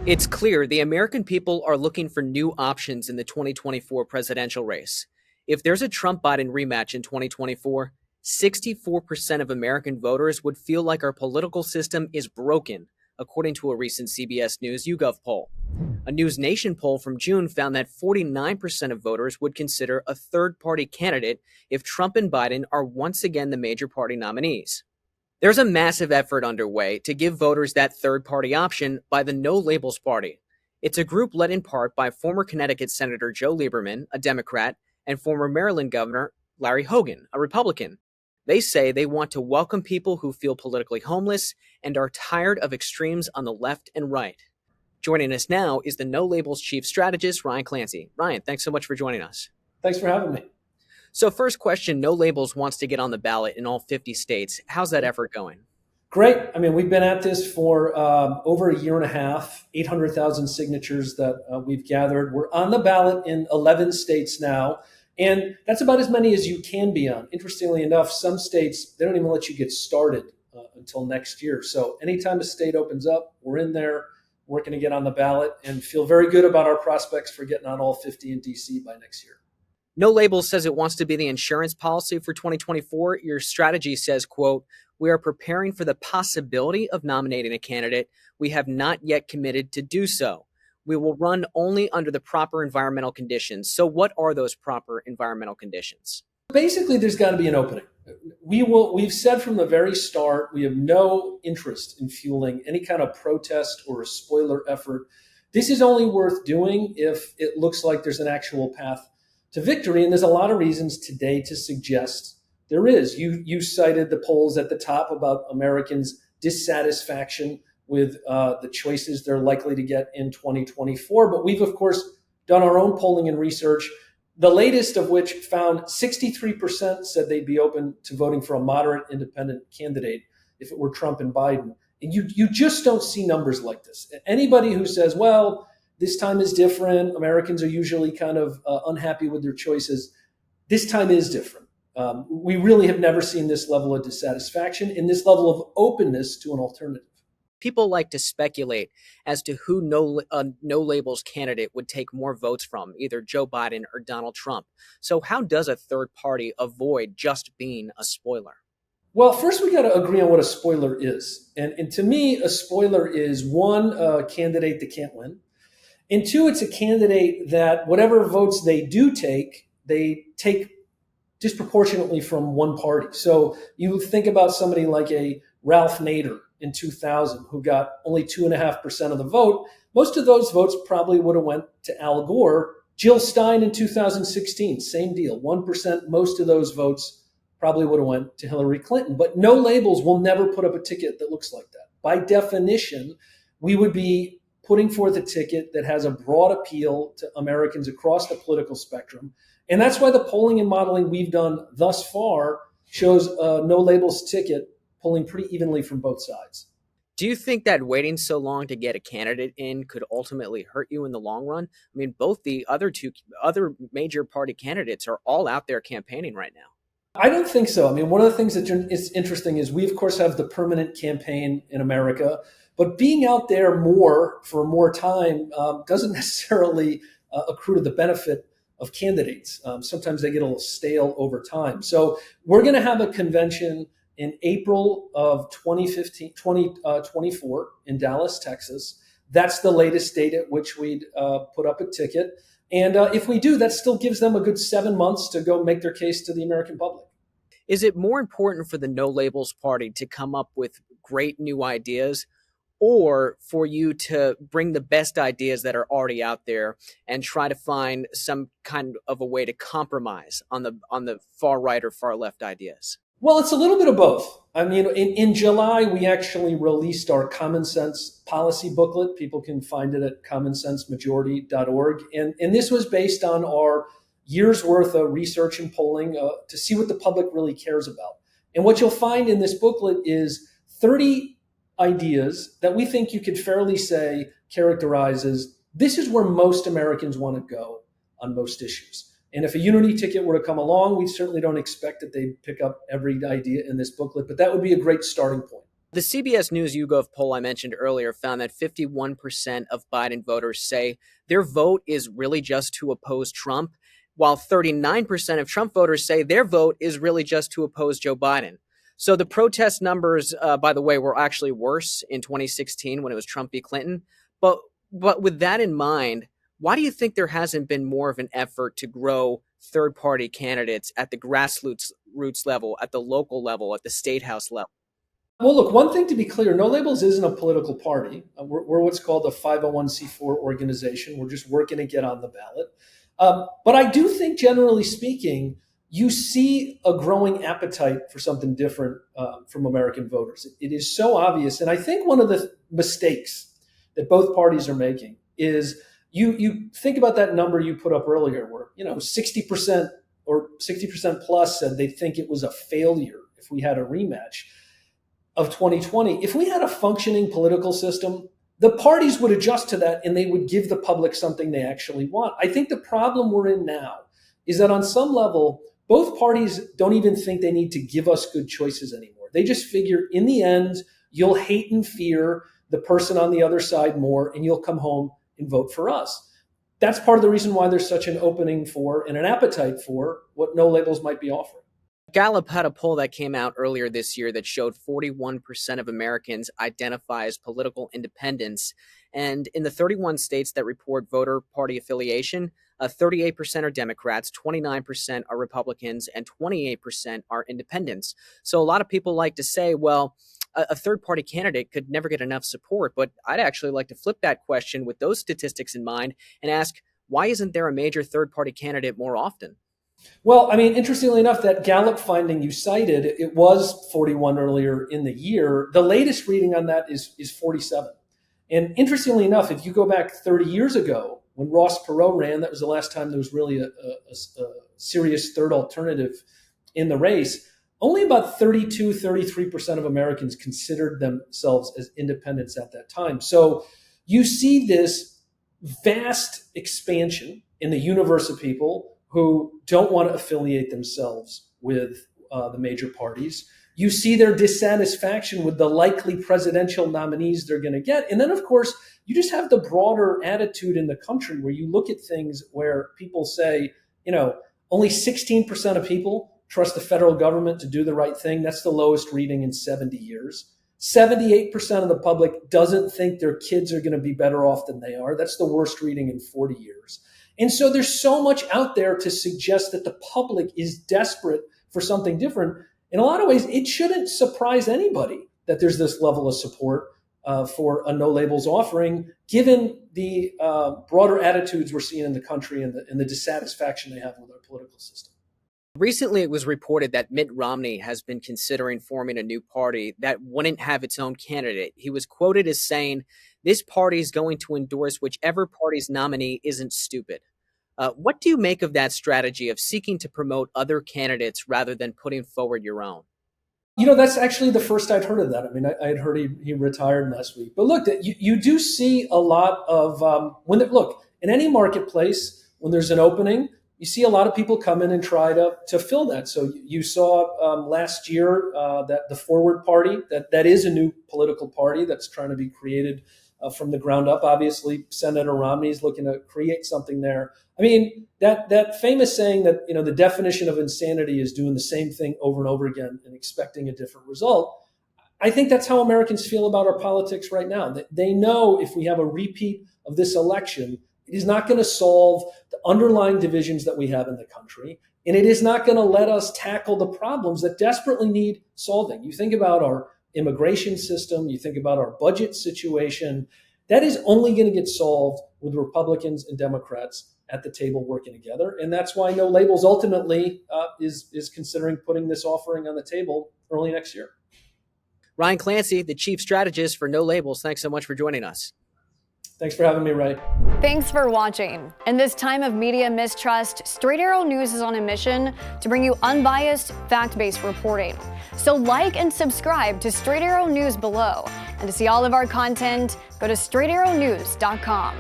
It's clear the American people are looking for new options in the 2024 presidential race. If there's a Trump Biden rematch in 2024, 64% of American voters would feel like our political system is broken, according to a recent CBS News YouGov poll. A News Nation poll from June found that 49% of voters would consider a third party candidate if Trump and Biden are once again the major party nominees. There's a massive effort underway to give voters that third party option by the No Labels Party. It's a group led in part by former Connecticut Senator Joe Lieberman, a Democrat, and former Maryland Governor Larry Hogan, a Republican. They say they want to welcome people who feel politically homeless and are tired of extremes on the left and right. Joining us now is the No Labels chief strategist, Ryan Clancy. Ryan, thanks so much for joining us. Thanks for having me. So first question, No Labels wants to get on the ballot in all 50 states. How's that effort going? Great. I mean, we've been at this for over a year and a half, 800,000 signatures that we've gathered. We're on the ballot in 11 states now, and that's about as many as you can be on. Interestingly enough, some states, they don't even let you get started until next year. So anytime a state opens up, we're in there working to get on the ballot and feel very good about our prospects for getting on all 50 in DC by next year. No Labels says it wants to be the insurance policy for 2024. Your strategy says, quote, "We are preparing for the possibility of nominating a candidate. We have not yet committed to do so. We will run only under the proper environmental conditions." So what are those proper environmental conditions? Basically, there's got to be an opening. We've said from the very start, we have no interest in fueling any kind of protest or a spoiler effort. This is only worth doing if it looks like there's an actual path to victory. And there's a lot of reasons today to suggest there is. You cited the polls at the top about Americans' dissatisfaction with the choices they're likely to get in 2024. But we've, of course, done our own polling and research, the latest of which found 63% said they'd be open to voting for a moderate independent candidate if it were Trump and Biden. And you just don't see numbers like this. Anybody who says, well, this time is different, Americans are usually kind of unhappy with their choices, this time is different. We really have never seen this level of dissatisfaction and this level of openness to an alternative. People like to speculate as to who No Labels candidate would take more votes from, either Joe Biden or Donald Trump. So how does a third party avoid just being a spoiler? Well, first we got to agree on what a spoiler is. And to me, a spoiler is one, a candidate that can't win. And two, it's a candidate that whatever votes they take disproportionately from one party. So you think about somebody like a Ralph Nader in 2000, who got only 2.5% of the vote. Most of those votes probably would have went to Al Gore. Jill Stein in 2016, same deal, 1%. Most of those votes probably would have went to Hillary Clinton. But No Labels will never put up a ticket that looks like that. By definition, we would be putting forth a ticket that has a broad appeal to Americans across the political spectrum. And that's why the polling and modeling we've done thus far shows a No Labels ticket pulling pretty evenly from both sides. Do you think that waiting so long to get a candidate in could ultimately hurt you in the long run? I mean, both the other major party candidates are all out there campaigning right now. I don't think so. I mean, one of the things that is interesting is we, of course, have the permanent campaign in America, but being out there more for more time doesn't necessarily accrue to the benefit of candidates. Sometimes they get a little stale over time. So we're going to have a convention in April of 2024 in Dallas, Texas. That's the latest date at which we'd put up a ticket. And if we do, that still gives them a good 7 months to go make their case to the American public. Is it more important for the No Labels party to come up with great new ideas, or for you to bring the best ideas that are already out there and try to find some kind of a way to compromise on the far right or far left ideas? Well, it's a little bit of both. I mean, in July, we actually released our Common Sense policy booklet. People can find it at commonsensemajority.org. And this was based on our year's worth of research and polling to see what the public really cares about. And what you'll find in this booklet is 30 ideas that we think you could fairly say characterizes this is where most Americans want to go on most issues. And if a unity ticket were to come along, we certainly don't expect that they'd pick up every idea in this booklet, but that would be a great starting point. The CBS News YouGov poll I mentioned earlier found that 51% of Biden voters say their vote is really just to oppose Trump, while 39% of Trump voters say their vote is really just to oppose Joe Biden. So the protest numbers, by the way, were actually worse in 2016 when it was Trump v. Clinton. But with that in mind, why do you think there hasn't been more of an effort to grow third-party candidates at the grassroots level, at the local level, at the state house level? Well, look, one thing to be clear, No Labels isn't a political party. We're what's called a 501c4 organization. We're just working to get on the ballot. But I do think, generally speaking, you see a growing appetite for something different from American voters. It is so obvious. And I think one of the mistakes that both parties are making is you think about that number you put up earlier where, 60% or 60% plus said they think it was a failure if we had a rematch of 2020. If we had a functioning political system, the parties would adjust to that and they would give the public something they actually want. I think the problem we're in now is that on some level, both parties don't even think they need to give us good choices anymore. They just figure in the end, you'll hate and fear the person on the other side more and you'll come home and vote for us. That's part of the reason why there's such an opening for and an appetite for what No Labels might be offering. Gallup had a poll that came out earlier this year that showed 41% of Americans identify as political independents. And in the 31 states that report voter party affiliation, 38% are Democrats, 29% are Republicans, and 28% are independents. So a lot of people like to say, well, a third party candidate could never get enough support. But I'd actually like to flip that question with those statistics in mind and ask, why isn't there a major third party candidate more often? Well, I mean, interestingly enough, that Gallup finding you cited, it was 41 earlier in the year. The latest reading on that is 47. And interestingly enough, if you go back 30 years ago, when Ross Perot ran, that was the last time there was really a serious third alternative in the race. Only about 32, 33% of Americans considered themselves as independents at that time. So you see this vast expansion in the universe of people who don't want to affiliate themselves with the major parties. You see their dissatisfaction with the likely presidential nominees they're going to get. And then, of course, you just have the broader attitude in the country where you look at things where people say, only 16% of people trust the federal government to do the right thing. That's the lowest reading in 70 years. 78% of the public doesn't think their kids are going to be better off than they are. That's the worst reading in 40 years. And so there's so much out there to suggest that the public is desperate for something different. In a lot of ways, it shouldn't surprise anybody that there's this level of support for a No Labels offering, given the broader attitudes we're seeing in the country and the dissatisfaction they have with our political system. Recently, it was reported that Mitt Romney has been considering forming a new party that wouldn't have its own candidate. He was quoted as saying, "This party is going to endorse whichever party's nominee isn't stupid." What do you make of that strategy of seeking to promote other candidates rather than putting forward your own? That's actually the first I'd heard of that. I mean, I had heard he retired last week. But look, you do see a lot of in any marketplace, when there's an opening, you see a lot of people come in and try to fill that. So you saw last year that the Forward Party, that is a new political party that's trying to be created from the ground up. Obviously, Senator Romney is looking to create something there. I mean, that famous saying that, the definition of insanity is doing the same thing over and over again and expecting a different result. I think that's how Americans feel about our politics right now. They know if we have a repeat of this election, it is not going to solve the underlying divisions that we have in the country, and it is not going to let us tackle the problems that desperately need solving. You think about our immigration system, you think about our budget situation, that is only going to get solved with Republicans and Democrats at the table working together. And that's why No Labels ultimately is considering putting this offering on the table early next year. Ryan Clancy, the chief strategist for No Labels, thanks so much for joining us. Thanks for having me, Ray. Thanks for watching. In this time of media mistrust, Straight Arrow News is on a mission to bring you unbiased, fact-based reporting. So like and subscribe to Straight Arrow News below. And to see all of our content, go to straightarrownews.com.